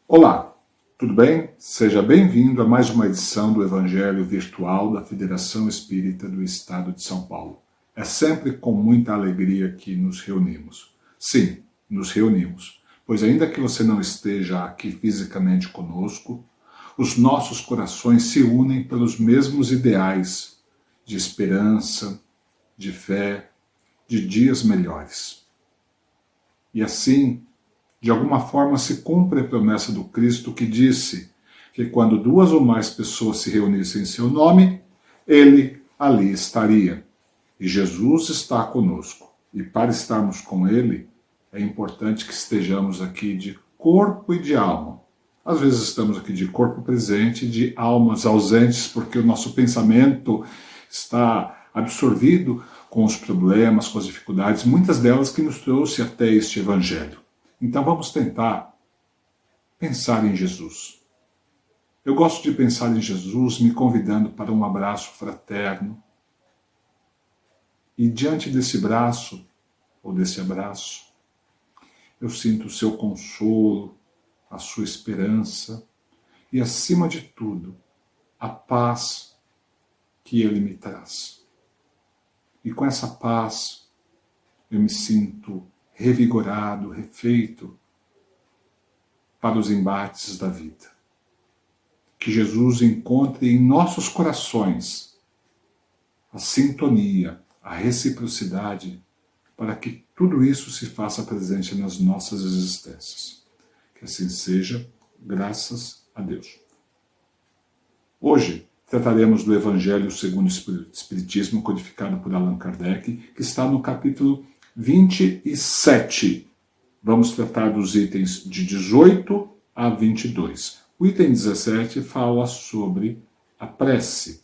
Olá, tudo bem? Seja bem-vindo a mais uma edição do Evangelho Virtual da Federação Espírita do Estado de São Paulo. É sempre com muita alegria que nos reunimos. Sim, nos reunimos, pois ainda que você não esteja aqui fisicamente conosco, os nossos corações se unem pelos mesmos ideais de esperança, de fé, de dias melhores. E assim, de alguma forma se cumpre a promessa do Cristo que disse que quando duas ou mais pessoas se reunissem em seu nome, ele ali estaria. E Jesus está conosco. E para estarmos com ele, é importante que estejamos aqui de corpo e de alma. Às vezes estamos aqui de corpo presente e de almas ausentes, porque o nosso pensamento está absorvido com os problemas, com as dificuldades, muitas delas que nos trouxe até este Evangelho. Então vamos tentar pensar em Jesus. Eu gosto de pensar em Jesus me convidando para um abraço fraterno. E diante desse braço, ou desse abraço, eu sinto o seu consolo, a sua esperança e, acima de tudo, a paz que ele me traz. E com essa paz, eu me sinto revigorado, refeito para os embates da vida. Que Jesus encontre em nossos corações a sintonia, a reciprocidade, para que tudo isso se faça presente nas nossas existências. Que assim seja, graças a Deus. Hoje trataremos do Evangelho segundo o Espiritismo, codificado por Allan Kardec, que está no capítulo 27. Vamos tratar dos itens de 18 a 22. O item 17 fala sobre a prece.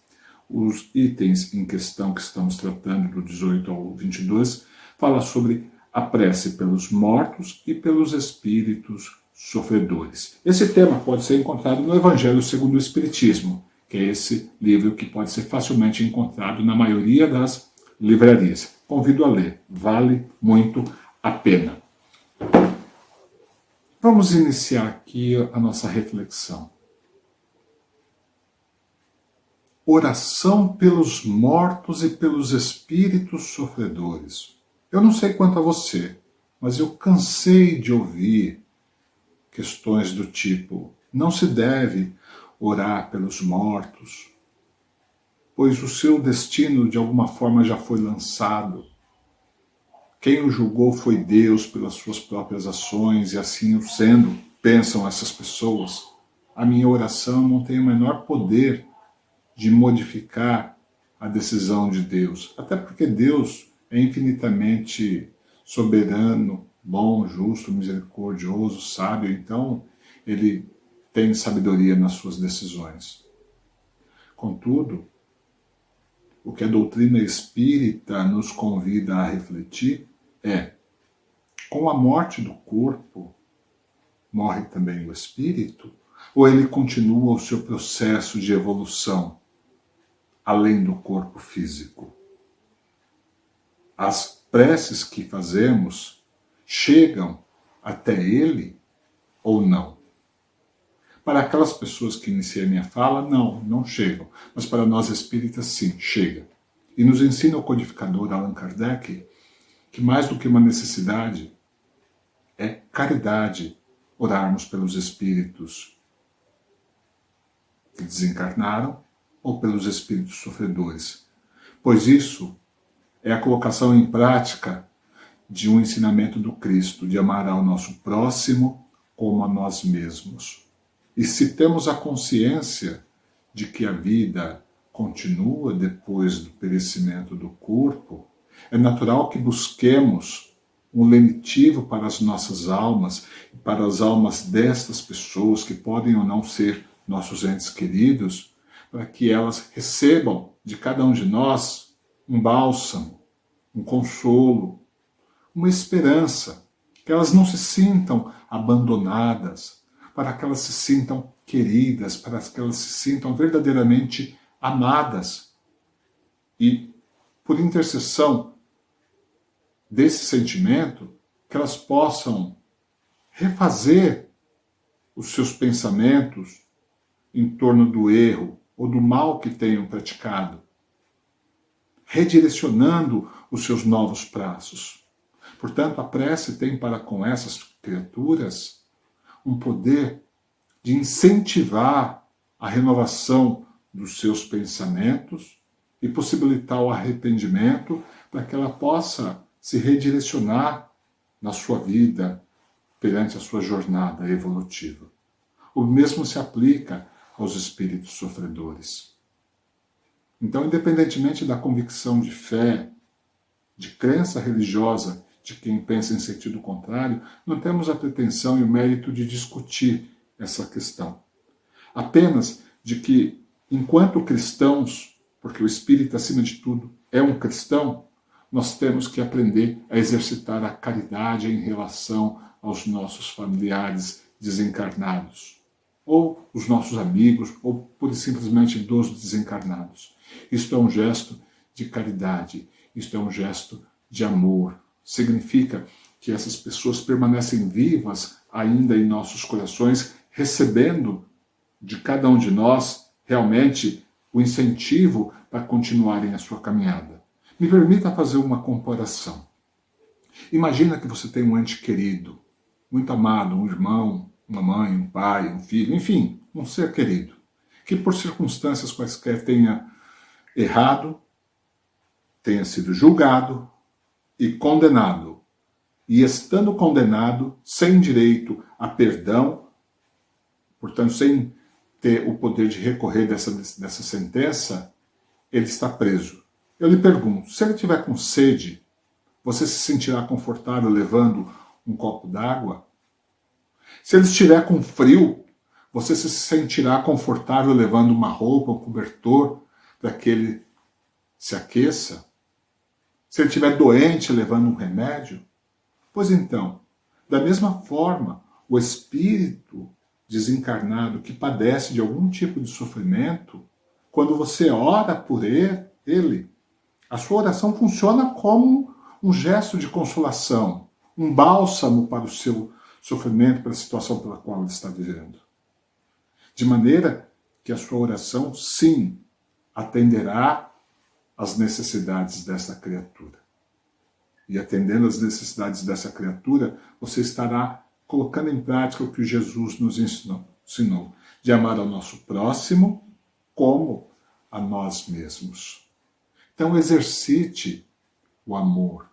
Os itens em questão que estamos tratando, do 18 ao 22, fala sobre a prece pelos mortos e pelos espíritos sofredores. Esse tema pode ser encontrado no Evangelho segundo o Espiritismo, que é esse livro que pode ser facilmente encontrado na maioria das livrarias. Convido a ler, vale muito a pena. Vamos iniciar aqui a nossa reflexão. Oração pelos mortos e pelos espíritos sofredores. Eu não sei quanto a você, mas eu cansei de ouvir questões do tipo: não se deve orar pelos mortos, pois o seu destino de alguma forma já foi lançado. Quem o julgou foi Deus pelas suas próprias ações, e assim sendo, pensam essas pessoas. A minha oração não tem o menor poder de modificar a decisão de Deus, até porque Deus é infinitamente soberano, bom, justo, misericordioso, sábio, então ele tem sabedoria nas suas decisões. Contudo, o que a doutrina espírita nos convida a refletir é: com a morte do corpo, morre também o espírito? Ou ele continua o seu processo de evolução além do corpo físico? As preces que fazemos chegam até ele ou não? Para aquelas pessoas que iniciei a minha fala, não chegam. Mas para nós espíritas, sim, chega. E nos ensina o codificador Allan Kardec que mais do que uma necessidade, é caridade orarmos pelos espíritos que desencarnaram ou pelos espíritos sofredores. Pois isso é a colocação em prática de um ensinamento do Cristo, de amar ao nosso próximo como a nós mesmos. E se temos a consciência de que a vida continua depois do perecimento do corpo, é natural que busquemos um lenitivo para as nossas almas, e para as almas destas pessoas que podem ou não ser nossos entes queridos, para que elas recebam de cada um de nós um bálsamo, um consolo, uma esperança, que elas não se sintam abandonadas, para que elas se sintam queridas, para que elas se sintam verdadeiramente amadas. E, por intercessão desse sentimento, que elas possam refazer os seus pensamentos em torno do erro ou do mal que tenham praticado, redirecionando os seus novos passos. Portanto, a prece tem para com essas criaturas um poder de incentivar a renovação dos seus pensamentos e possibilitar o arrependimento para que ela possa se redirecionar na sua vida perante a sua jornada evolutiva. O mesmo se aplica aos espíritos sofredores. Então, independentemente da convicção de fé, de crença religiosa de quem pensa em sentido contrário, não temos a pretensão e o mérito de discutir essa questão. Apenas de que, enquanto cristãos, porque o espírita, acima de tudo, é um cristão, nós temos que aprender a exercitar a caridade em relação aos nossos familiares desencarnados, ou os nossos amigos, ou pura e simplesmente dos desencarnados. Isto é um gesto de caridade, isto é um gesto de amor. Significa que essas pessoas permanecem vivas ainda em nossos corações, recebendo de cada um de nós realmente o incentivo para continuarem a sua caminhada. Me permita fazer uma comparação. Imagina que você tem um ente querido, muito amado, um irmão, uma mãe, um pai, um filho, enfim, um ser querido, que por circunstâncias quaisquer tenha errado, tenha sido julgado e condenado. E estando condenado, sem direito a perdão, portanto, sem ter o poder de recorrer dessa sentença, ele está preso. Eu lhe pergunto, se ele tiver com sede, você se sentirá confortável levando um copo d'água? Se ele estiver com frio, você se sentirá confortável levando uma roupa, um cobertor, para que ele se aqueça? Se ele estiver doente, levando um remédio? Pois então, da mesma forma, o espírito desencarnado que padece de algum tipo de sofrimento, quando você ora por ele, a sua oração funciona como um gesto de consolação, um bálsamo para o seu sofrimento, para a situação pela qual ele está vivendo. De maneira que a sua oração, sim, atenderá às necessidades dessa criatura. E atendendo às necessidades dessa criatura, você estará colocando em prática o que Jesus nos ensinou, de amar ao nosso próximo como a nós mesmos. Então exercite o amor,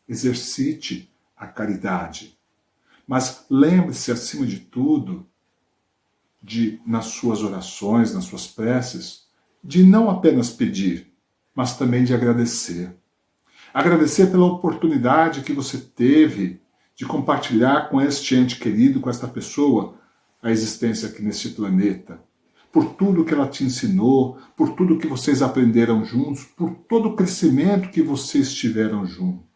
exercite a caridade. Mas lembre-se, acima de tudo, de, nas suas orações, nas suas preces, de não apenas pedir, mas também de agradecer. Agradecer pela oportunidade que você teve de compartilhar com este ente querido, com esta pessoa, a existência aqui neste planeta. Por tudo que ela te ensinou, por tudo que vocês aprenderam juntos, por todo o crescimento que vocês tiveram juntos.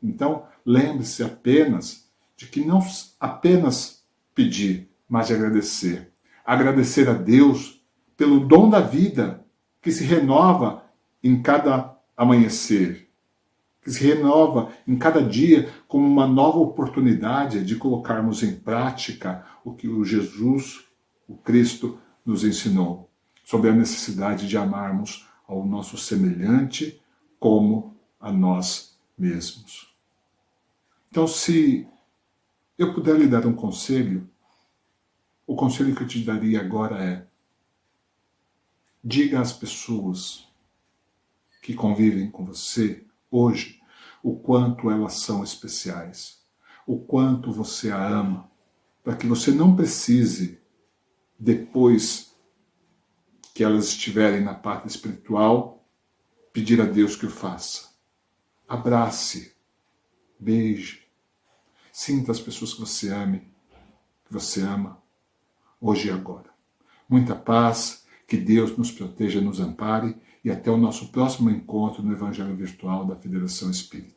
Então, lembre-se apenas de que não apenas pedir, mas de agradecer. Agradecer a Deus pelo dom da vida que se renova em cada amanhecer, que se renova em cada dia como uma nova oportunidade de colocarmos em prática o que o Jesus, o Cristo, nos ensinou, sobre a necessidade de amarmos ao nosso semelhante como a nós mesmos. Então, se eu puder lhe dar um conselho, o conselho que eu te daria agora é: diga às pessoas que convivem com você hoje o quanto elas são especiais, o quanto você a ama, para que você não precise, depois que elas estiverem na pátria espiritual, pedir a Deus que o faça. Abrace, beije, sinta as pessoas que você ama, hoje e agora. Muita paz, que Deus nos proteja, nos ampare, e até o nosso próximo encontro no Evangelho Virtual da Federação Espírita.